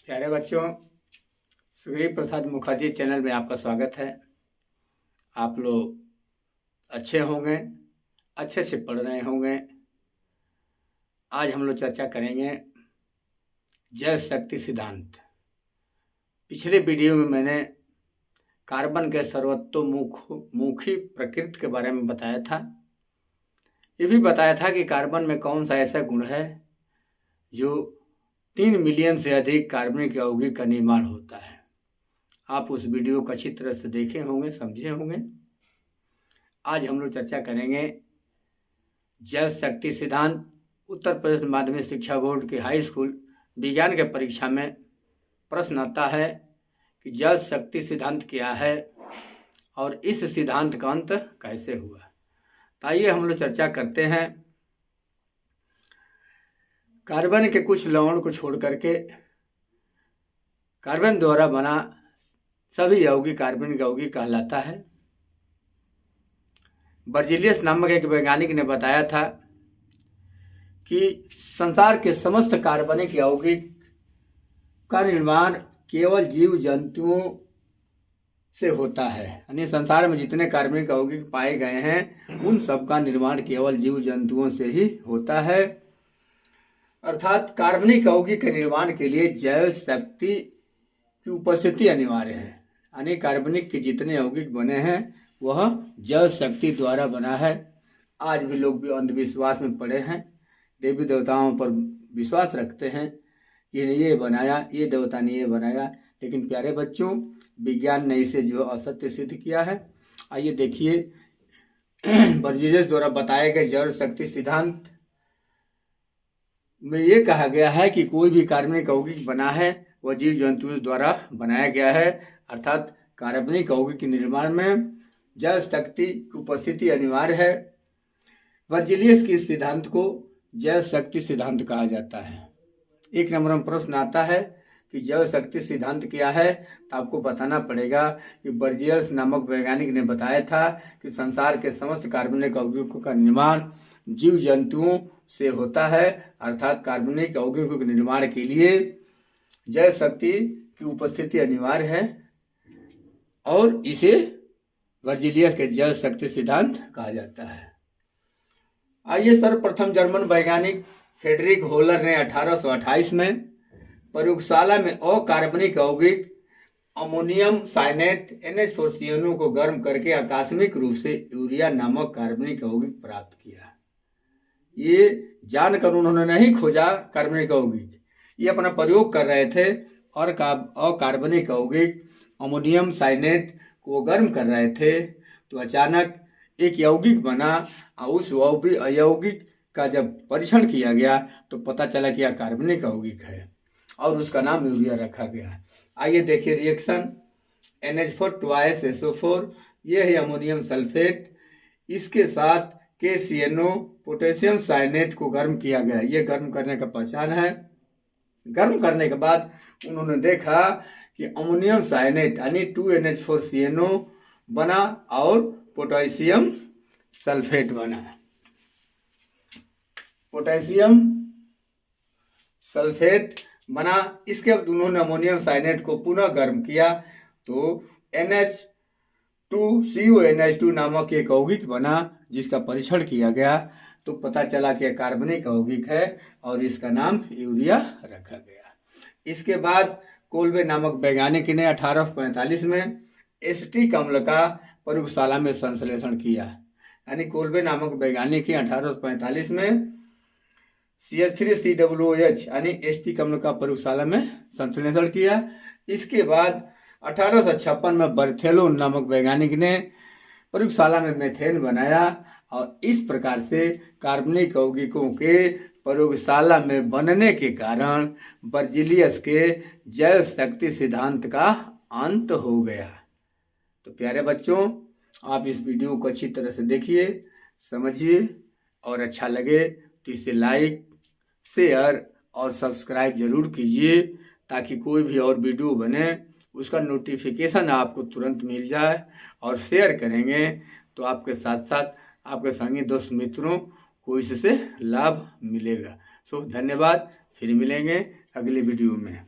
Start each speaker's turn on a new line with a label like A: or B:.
A: प्यारे बच्चों, सुग्रीव प्रसाद मुखर्जी चैनल में आपका स्वागत है। आप लोग अच्छे होंगे, अच्छे से पढ़ रहे होंगे। आज हम लोग चर्चा करेंगे जल शक्ति सिद्धांत। पिछले वीडियो में मैंने कार्बन के सर्वतोमुखी प्रकृति के बारे में बताया था। ये भी बताया था कि कार्बन में कौन सा ऐसा गुण है जो 3 मिलियन से अधिक कार्बनिक यौगिक का निर्माण होता है। आप उस वीडियो को अच्छी तरह से देखे होंगे, समझे होंगे। आज हम लोग चर्चा करेंगे जल शक्ति सिद्धांत। उत्तर प्रदेश माध्यमिक शिक्षा बोर्ड के हाई स्कूल विज्ञान के परीक्षा में प्रश्न आता है कि जल शक्ति सिद्धांत क्या है और इस सिद्धांत का अंत कैसे हुआ। तो आइए हम लोग चर्चा करते हैं। कार्बन के कुछ लवण को छोड़ करके कार्बन द्वारा बना सभी यौगिक कार्बनिक यौगिक कहलाता है। बर्जीलियस नामक एक वैज्ञानिक ने बताया था कि संसार के समस्त कार्बनिक यौगिक का निर्माण केवल जीव जंतुओं से होता है। यानी संसार में जितने कार्बनिक यौगिक पाए गए हैं उन सब का निर्माण केवल जीव जंतुओं से ही होता है। अर्थात कार्बनिक यौगिक के निर्माण के लिए जैव शक्ति की उपस्थिति अनिवार्य है। यानी कार्बनिक के जितने यौगिक बने हैं वह जल शक्ति द्वारा बना है। आज भी लोग भी अंधविश्वास में पड़े हैं, देवी देवताओं पर विश्वास रखते हैं कि ये बनाया, ये देवता ने ये बनाया। लेकिन प्यारे बच्चों, विज्ञान ने इसे जो असत्य सिद्ध किया है। आइए देखिए, बर्जीलियस द्वारा बताए गए जल शक्ति सिद्धांत में ये कहा गया है कि कोई भी कार्बनिक यौगिक बना है वह जीव जंतुओं द्वारा बनाया गया है। अर्थात कार्बनिक यौगिक के निर्माण में जल शक्ति की उपस्थिति अनिवार्य है। बर्जीलियस के सिद्धांत को जल शक्ति सिद्धांत कहा जाता है। एक नंबर में प्रश्न आता है कि जल शक्ति सिद्धांत क्या है, तो आपको बताना पड़ेगा कि बर्जीलियस नामक वैज्ञानिक ने बताया था कि संसार के समस्त कार्बनिक यौगिकों का निर्माण जीव जंतुओं से होता है। अर्थात कार्बनिक यौगिकों के निर्माण के लिए जल शक्ति की उपस्थिति अनिवार्य है और इसे बर्जीलियस के जल शक्ति सिद्धांत कहा जाता है। आइए, सर्वप्रथम जर्मन वैज्ञानिक फ्रेडरिक होलर ने 1828 में प्रयोगशाला में अकार्बनिक यौगिक अमोनियम साइनेट NH4CnO को गर्म करके आकस्मिक रूप से यूरिया नामक कार्बनिक यौगिक प्राप्त किया। ये जानकर उन्होंने नहीं खोजा कार्बनिक यौगिक, ये अपना प्रयोग कर रहे थे और अकार्बनिक यौगिक अमोनियम साइनेट को गर्म कर रहे थे। तो अचानक एक यौगिक बना और उस यौगिक का जब परीक्षण किया गया तो पता चला कि यह कार्बनिक यौगिक है और उसका नाम यूरिया रखा गया। आइए देखिए रिएक्शन NH4 2 SO4, यह है अमोनियम सल्फेट, इसके साथ KCNO पोटेशियम साइनेट को गर्म किया गया। ये गर्म करने का पहचान है। गर्म करने के बाद उन्होंने देखा कि अमोनियम साइनेट यानी 2NH4CnO बना और पोटेशियम सल्फेट बना। पोटेशियम सल्फेट बना। इसके बाद उन्होंने अमोनियम साइनेट को पुनः गर्म किया तो NH2CONH2 नामक एक यौगिक बना जिसका परीक्षण किया गया तो पता चला कि कार्बनिक यौगिक है और इसका नाम यूरिया रखा गया। इसके बाद कोल्बे नामक वैज्ञानिक ने 1845 में एसिटिक अम्ल का प्रयोगशाला में संश्लेषण किया। यानी कोल्बे नामक वैज्ञानिक ने 1845 में CH3COOH यानी एसिटिक अम्ल का प्रयोगशाला में संश्लेषण किया। इसके बाद 1856 में बर्थेलो नामक वैज्ञानिक ने प्रयोगशाला में मेथेन बनाया और इस प्रकार से कार्बनिक यौगिकों के प्रयोगशाला में बनने के कारण बर्जीलियस के जल शक्ति सिद्धांत का अंत हो गया। तो प्यारे बच्चों, आप इस वीडियो को अच्छी तरह से देखिए, समझिए और अच्छा लगे तो इसे लाइक, शेयर और सब्सक्राइब जरूर कीजिए ताकि कोई भी और वीडियो बने उसका नोटिफिकेशन आपको तुरंत मिल जाए। और शेयर करेंगे तो आपके साथ साथ आपके संगी दोस्त मित्रों को इससे लाभ मिलेगा। धन्यवाद। फिर मिलेंगे अगले वीडियो में।